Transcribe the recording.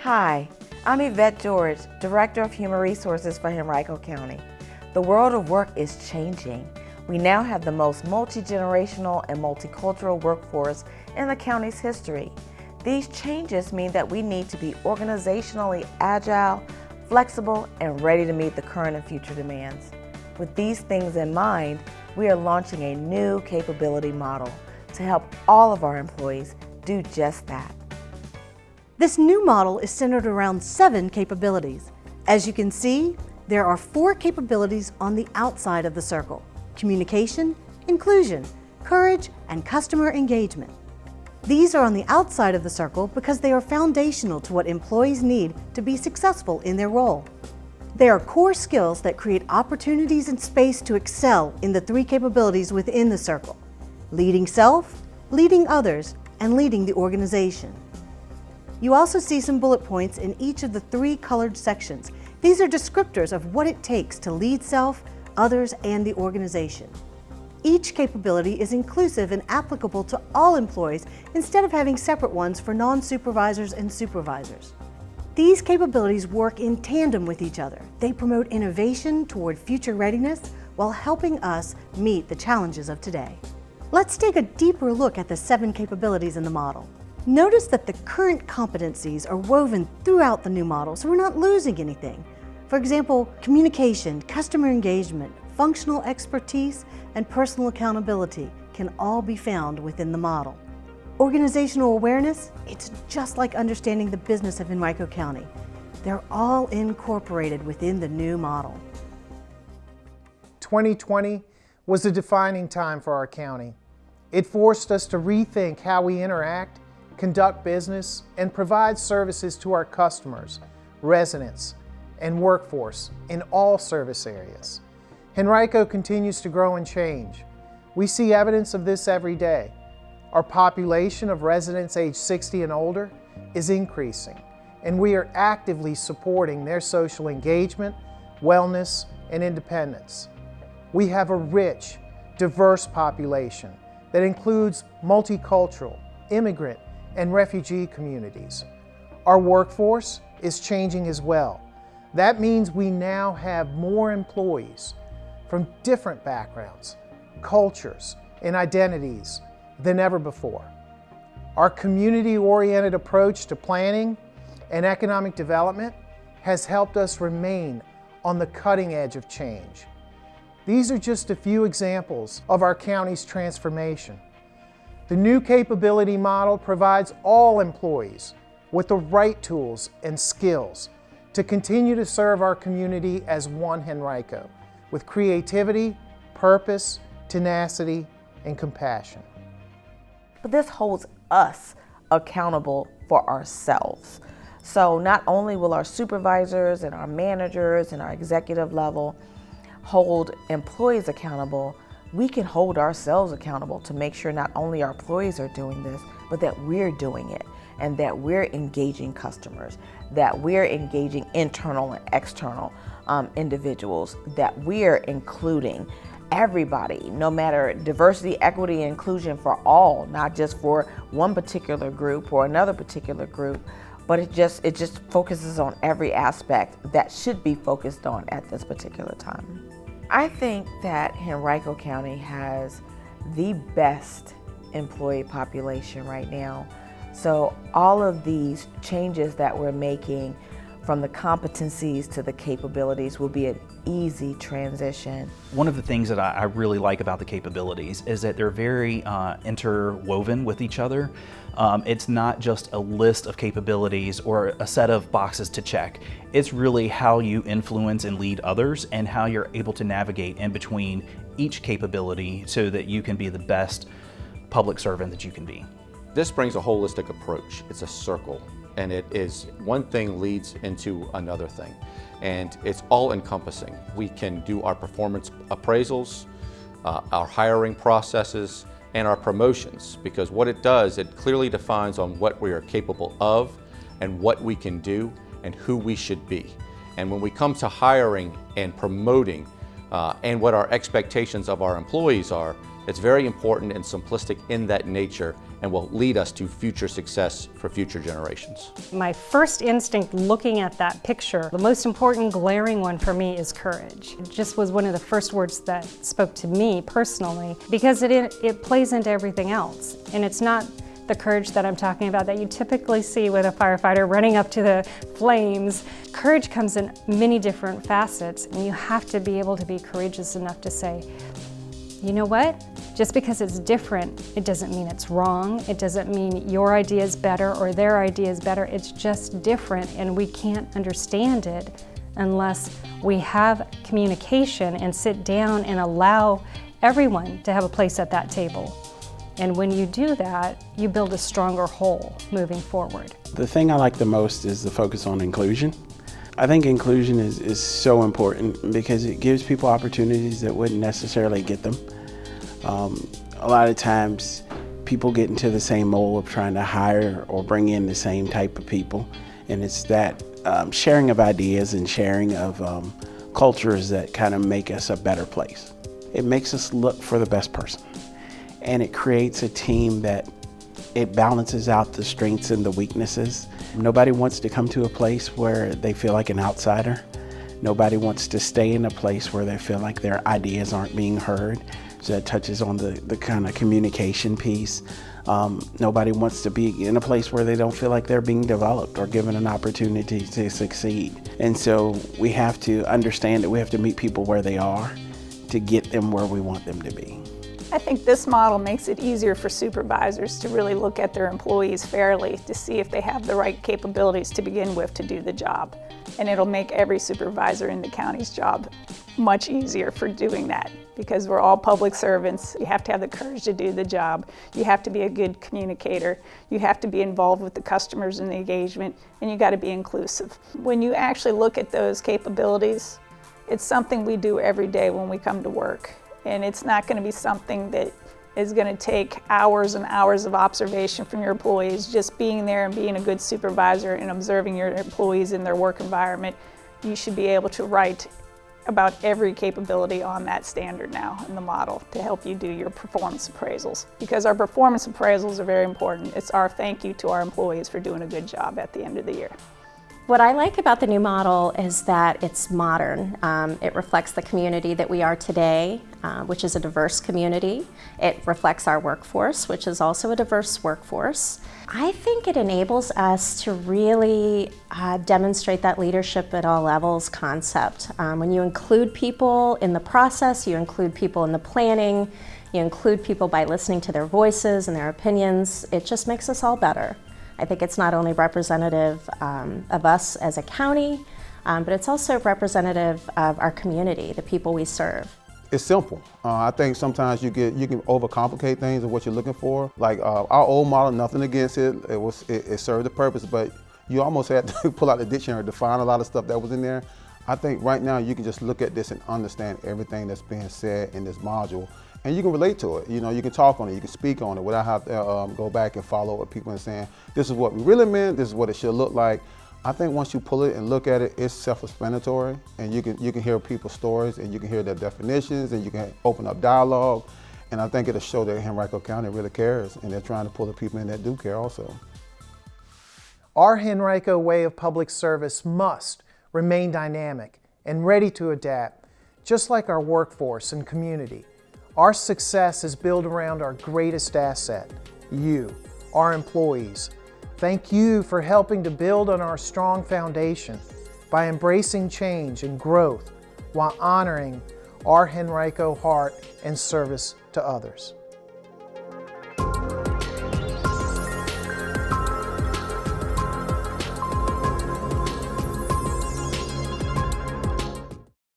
Hi, I'm Yvette George, Director of Human Resources for Henrico County. The world of work is changing. We now have the most multi-generational and multicultural workforce in the county's history. These changes mean that we need to be organizationally agile, flexible, and ready to meet the current and future demands. With these things in mind, we are launching a new capability model to help all of our employees do just that. This new model is centered around 7 capabilities. As you can see, there are 4 capabilities on the outside of the circle: communication, inclusion, courage, and customer engagement. These are on the outside of the circle because they are foundational to what employees need to be successful in their role. They are core skills that create opportunities and space to excel in the 3 capabilities within the circle: leading self, leading others, and leading the organization. You also see some bullet points in each of the 3 colored sections. These are descriptors of what it takes to lead self, others, and the organization. Each capability is inclusive and applicable to all employees instead of having separate ones for non-supervisors and supervisors. These capabilities work in tandem with each other. They promote innovation toward future readiness while helping us meet the challenges of today. Let's take a deeper look at the 7 capabilities in the model. Notice that the current competencies are woven throughout the new model, so we're not losing anything. For example, communication, customer engagement, functional expertise, and personal accountability can all be found within the model. Organizational awareness, it's just like understanding the business of Henrico County. They're all incorporated within the new model. 2020 was a defining time for our county. It forced us to rethink how we interact, conduct business, and provide services to our customers, residents, and workforce in all service areas. Henrico continues to grow and change. We see evidence of this every day. Our population of residents aged 60 and older is increasing, and we are actively supporting their social engagement, wellness, and independence. We have a rich, diverse population that includes multicultural, immigrant, and refugee communities. Our workforce is changing as well. That means we now have more employees from different backgrounds, cultures, and identities than ever before. Our community-oriented approach to planning and economic development has helped us remain on the cutting edge of change. These are just a few examples of our county's transformation. The new capability model provides all employees with the right tools and skills to continue to serve our community as one Henrico, with creativity, purpose, tenacity, and compassion. But this holds us accountable for ourselves. So not only will our supervisors and our managers and our executive level hold employees accountable, we can hold ourselves accountable to make sure not only our employees are doing this, but that we're doing it and that we're engaging customers, that we're engaging internal and external individuals, that we're including everybody, no matter diversity, equity, and inclusion for all, not just for one particular group or another particular group, but it just focuses on every aspect that should be focused on at this particular time. I think that Henrico County has the best employee population right now. So all of these changes that we're making, from the competencies to the capabilities, will be an easy transition. One of the things that I really like about the capabilities is that they're very interwoven with each other. It's not just a list of capabilities or a set of boxes to check. It's really how you influence and lead others and how you're able to navigate in between each capability so that you can be the best public servant that you can be. This brings a holistic approach. It's a circle, and it is one thing leads into another thing, and it's all encompassing. We can do our performance appraisals, our hiring processes, and our promotions, because what it does, it clearly defines on what we are capable of and what we can do and who we should be. And when we come to hiring and promoting and what our expectations of our employees are, It's very important and simplistic in that nature and will lead us to future success for future generations. My first instinct looking at that picture, the most important glaring one for me is courage. It just was one of the first words that spoke to me personally because it plays into everything else. And it's not the courage that I'm talking about that you typically see with a firefighter running up to the flames. Courage comes in many different facets, and you have to be able to be courageous enough to say, you know what? Just because it's different, it doesn't mean it's wrong. It doesn't mean your idea is better or their idea is better. It's just different, and we can't understand it unless we have communication and sit down and allow everyone to have a place at that table. And when you do that, you build a stronger whole moving forward. The thing I like the most is the focus on inclusion. I think inclusion is so important because it gives people opportunities that wouldn't necessarily get them. A lot of times people get into the same mold of trying to hire or bring in the same type of people, and it's that sharing of ideas and sharing of cultures that kind of make us a better place. It makes us look for the best person, and it creates a team that it balances out the strengths and the weaknesses. Nobody wants to come to a place where they feel like an outsider. Nobody wants to stay in a place where they feel like their ideas aren't being heard. So that touches on the kind of communication piece. Nobody wants to be in a place where they don't feel like they're being developed or given an opportunity to succeed. And so we have to understand that we have to meet people where they are to get them where we want them to be. I think this model makes it easier for supervisors to really look at their employees fairly to see if they have the right capabilities to begin with to do the job. And it'll make every supervisor in the county's job much easier for doing that because we're all public servants. You have to have the courage to do the job. You have to be a good communicator. You have to be involved with the customers in the engagement, and you got to be inclusive. When you actually look at those capabilities, it's something we do every day when we come to work. And it's not going to be something that is going to take hours and hours of observation from your employees. Just being there and being a good supervisor and observing your employees in their work environment, you should be able to write about every capability on that standard now in the model to help you do your performance appraisals. Because our performance appraisals are very important. It's our thank you to our employees for doing a good job at the end of the year. What I like about the new model is that it's modern. It reflects the community that we are today, which is a diverse community. It reflects our workforce, which is also a diverse workforce. I think it enables us to really demonstrate that leadership at all levels concept. When you include people in the process, you include people in the planning, you include people by listening to their voices and their opinions, it just makes us all better. I think it's not only representative of us as a county, but it's also representative of our community, the people we serve. It's simple. I think sometimes you can overcomplicate things of what you're looking for. Like our old model, nothing against it. It served the purpose, but you almost had to pull out the dictionary to find a lot of stuff that was in there. I think right now you can just look at this and understand everything that's being said in this module. And you can relate to it. You know, you can talk on it, you can speak on it without having to go back and follow what people are saying. This is what we really meant, this is what it should look like. I think once you pull it and look at it, it's self-explanatory, and you can hear people's stories, and you can hear their definitions, and you can open up dialogue. And I think it'll show that Henrico County really cares, and they're trying to pull the people in that do care also. Our Henrico way of public service must remain dynamic and ready to adapt, just like our workforce and community. Our success is built around our greatest asset, you, our employees. Thank you for helping to build on our strong foundation by embracing change and growth while honoring our Henrico heart and service to others.